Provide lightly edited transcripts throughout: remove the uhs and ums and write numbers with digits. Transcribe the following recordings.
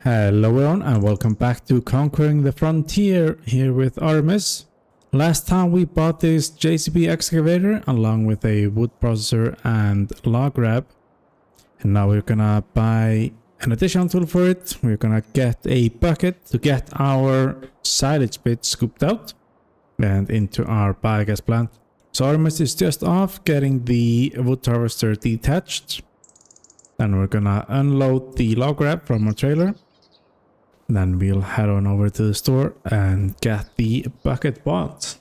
Hello everyone and welcome back to Conquering the Frontier here with Artemus. Last time we bought this JCB excavator along with a wood processor and log grab. And now we're gonna buy an additional tool for it. We're gonna get a bucket to get our silage bit scooped out and into our biogas plant. So Artemus is just off getting the wood harvester detached. Then we're gonna unload the log grab from our trailer. Then we'll head on over to the store and get the bucket bought.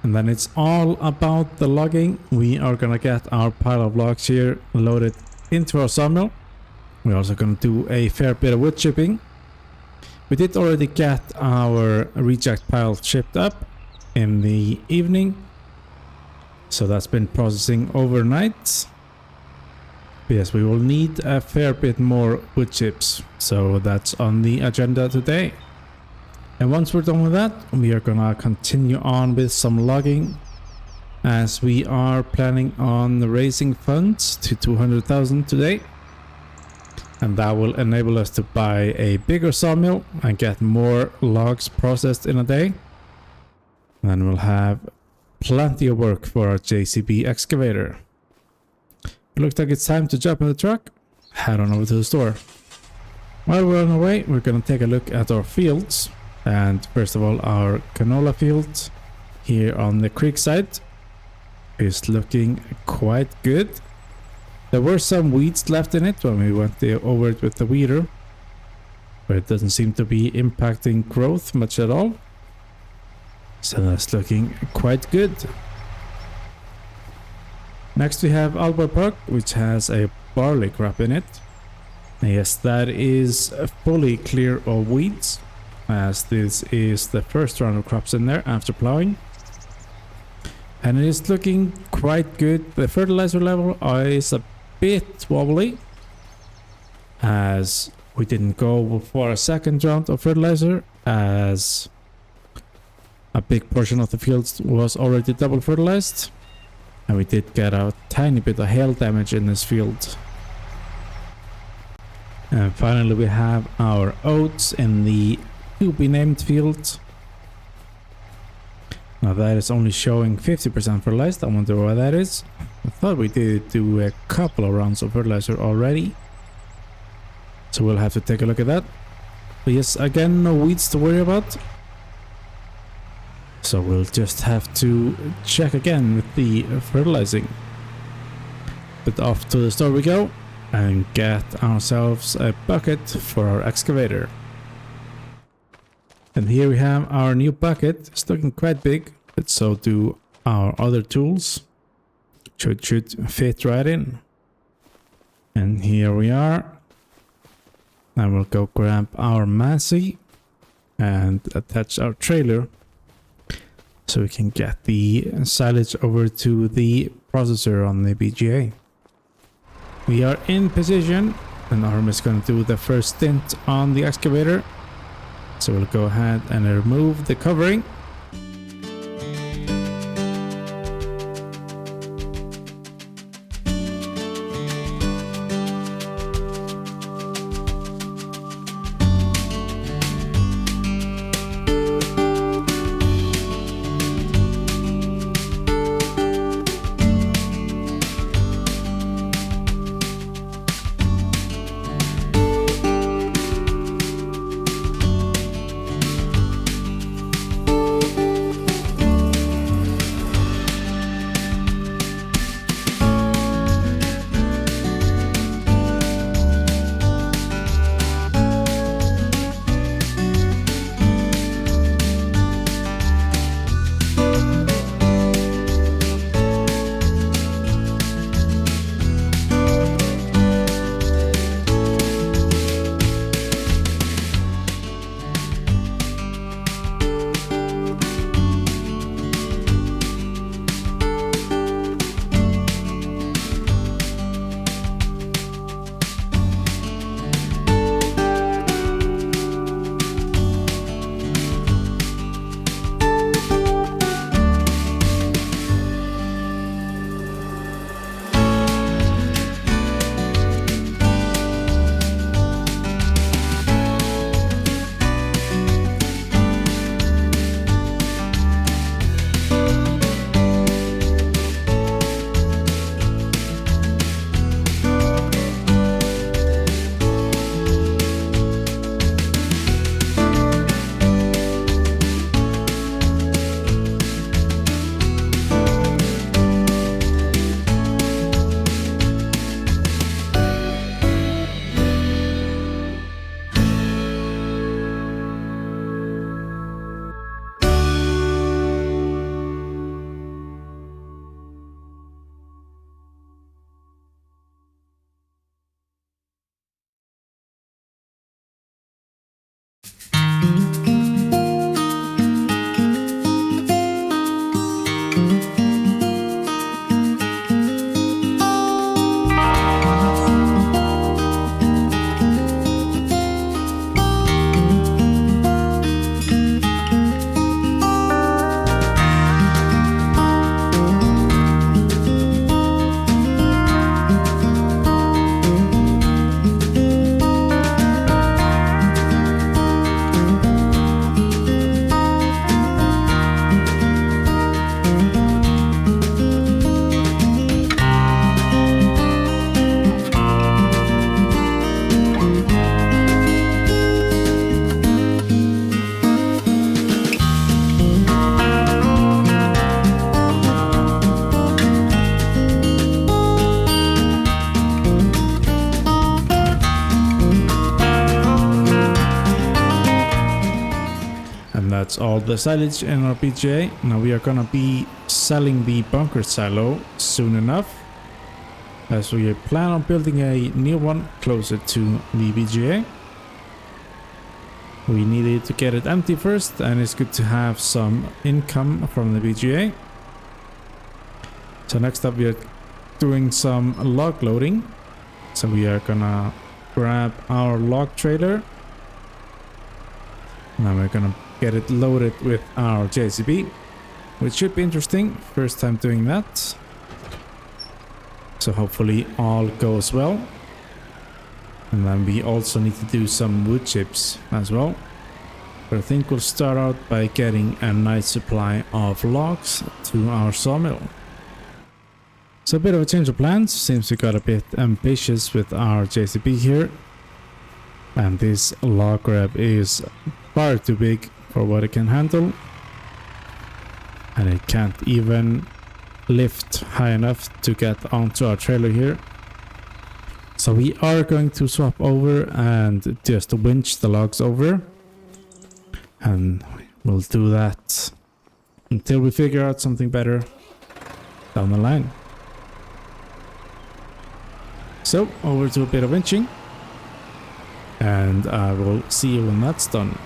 And then it's all about the logging. We are gonna get our pile of logs here loaded into our sawmill. We're also gonna do a fair bit of wood chipping. We did already get our reject pile shipped up in the evening, so that's been processing overnight. Yes, we will need a fair bit more wood chips, so that's on the agenda today. And once we're done with that, we are gonna continue on with some logging, as we are planning on raising funds to 200,000 today. And that will enable us to buy a bigger sawmill and get more logs processed in a day. And then we'll have plenty of work for our JCB excavator. It looks like it's time to jump in the truck, head on over to the store. While we're on our way, we're going to take a look at our fields. And first of all, our canola field here on the creek side is looking quite good. There were some weeds left in it when we went over it with the weeder, but it doesn't seem to be impacting growth much at all. So that's looking quite good. Next we have Albert Park, which has a barley crop in it. Yes, that is fully clear of weeds, as this is the first round of crops in there after plowing. And it is looking quite good. The fertilizer level is a bit wobbly, as we didn't go for a second round of fertilizer, as a big portion of the fields was already double fertilized. And we did get a tiny bit of hail damage in this field. And finally we have our oats in the to be named field. Now that is only showing 50% fertilized. I wonder why that is. I thought we did do a couple of rounds of fertilizer already, so we'll have to take a look at that. But yes, again, no weeds to worry about. So we'll just have to check again with the fertilizing. But off to the store we go and get ourselves a bucket for our excavator. And here we have our new bucket. It's looking quite big, but so do our other tools. Should fit right in. And here we are. Now we'll go grab our Massey and attach our trailer, so we can get the silage over to the processor on the BGA. We are in position, and Artemus is going to do the first stint on the excavator. So we'll go ahead and remove the covering. That's all the silage in our BGA. Now we are gonna be selling the bunker silo soon enough, as we plan on building a new one closer to the BGA. We needed to get it empty first, and it's good to have some income from the BGA. So next up we are doing some log loading. So we are gonna grab our log trailer. Now we're gonna get it loaded with our JCB, which should be interesting. First time doing that. So hopefully all goes well. And then we also need to do some wood chips as well. But I think we'll start out by getting a nice supply of logs to our sawmill. So a bit of a change of plans, since we got a bit ambitious with our JCB here. And this log grab is far too big for what it can handle. And it can't even lift high enough to get onto our trailer here. So we are going to swap over and just winch the logs over. And we'll do that until we figure out something better down the line. So over to a bit of winching. And I will see you when that's done.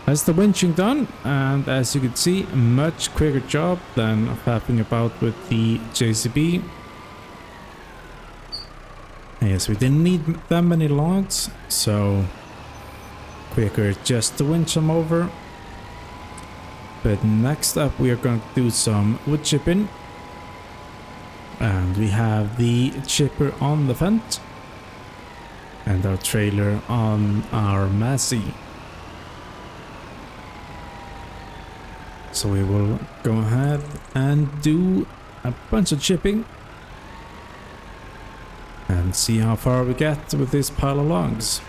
That's the winching done, and as you can see, a much quicker job than fapping about with the JCB. Yes, we didn't need that many logs, so quicker just to winch them over. But next up we are going to do some wood chipping. And we have the chipper on the fence and our trailer on our Massey. So we will go ahead and do a bunch of chipping and see how far we get with this pile of logs.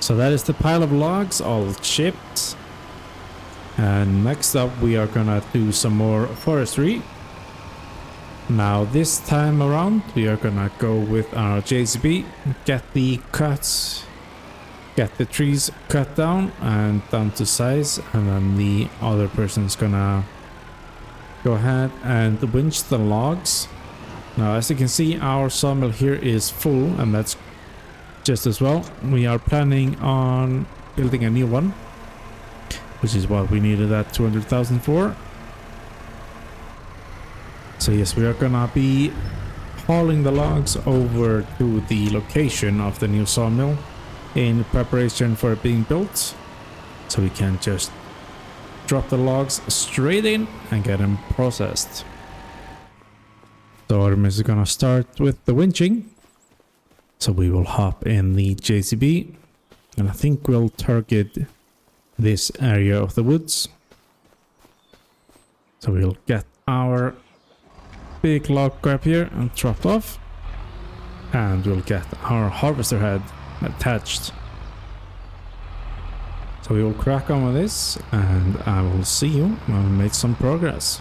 So that is the pile of logs all chipped. And next up we are gonna do some more forestry. Now this time around we are gonna go with our JCB, get the cuts, get the trees cut down and down to size, and then the other person's gonna go ahead and winch the logs. Now as you can see, our sawmill here is full, and that's just as well. We are planning on building a new one, which is what we needed that 200,000 for. So yes, we are gonna be hauling the logs over to the location of the new sawmill in preparation for it being built, so we can just drop the logs straight in and get them processed. So Artemus is gonna start with the winching. So we will hop in the JCB, and I think we'll target this area of the woods. So we'll get our big log grab here and dropped off, and we'll get our harvester head attached. So we will crack on with this, and I will see you when we make some progress.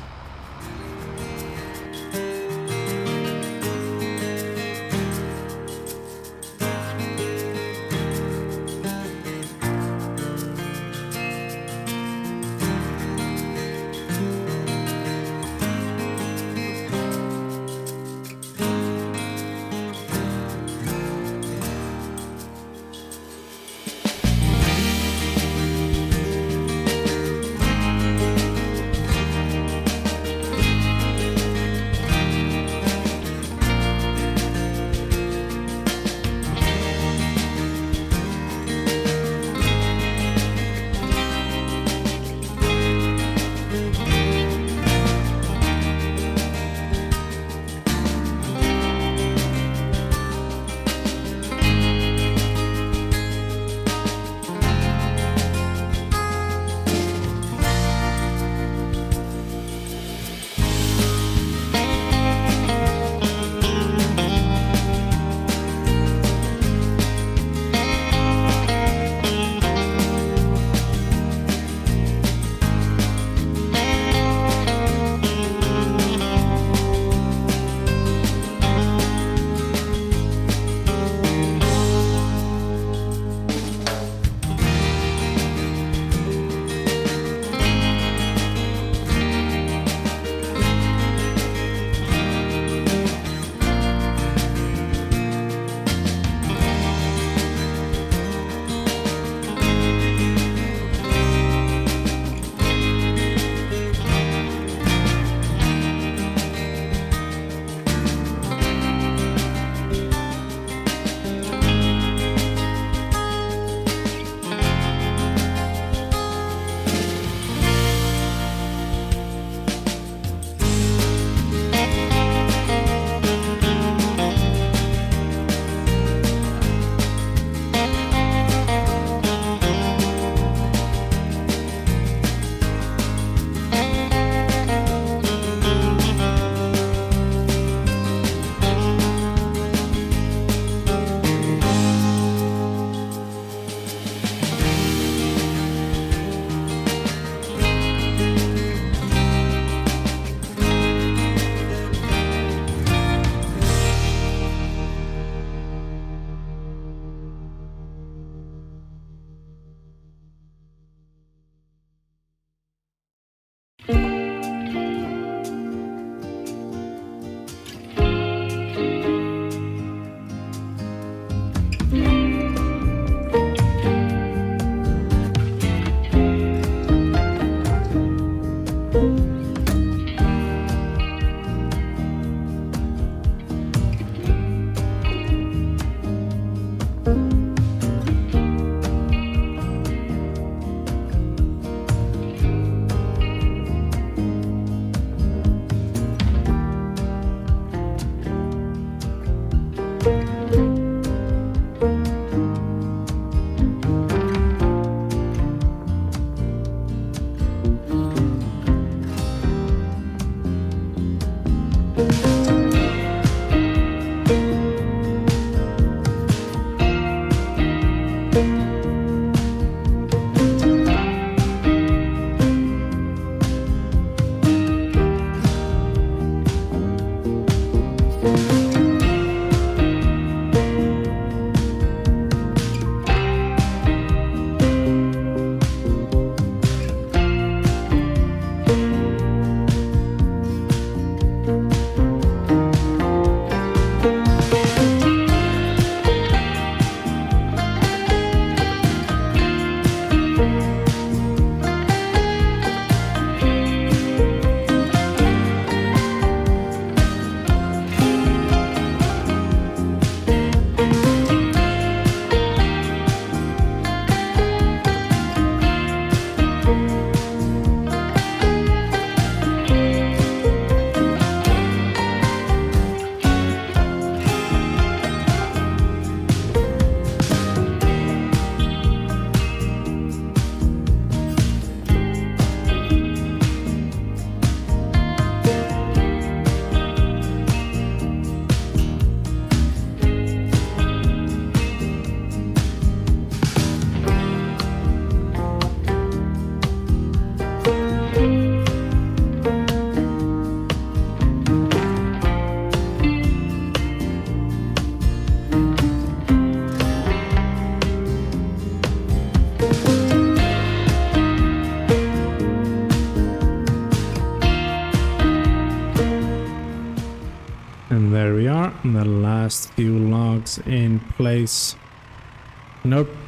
are, and the last few logs in place.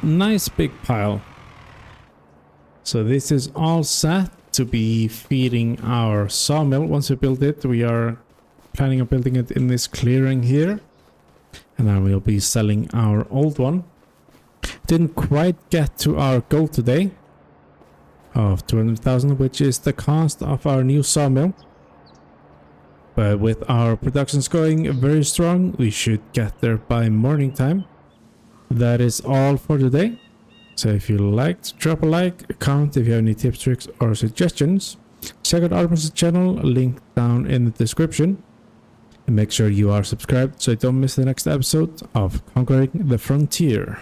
Nice big pile. So this is all set to be feeding our sawmill. Once we build it, we are planning on building it in this clearing here. And then we'll be selling our old one. Didn't quite get to our goal today of 200,000, which is the cost of our new sawmill. But with our productions going very strong, we should get there by morning time. That is all for today. So if you liked, drop a like, a comment if you have any tips, tricks, or suggestions. Check out Artemus' channel, link down in the description. And make sure you are subscribed so you don't miss the next episode of Conquering the Frontier.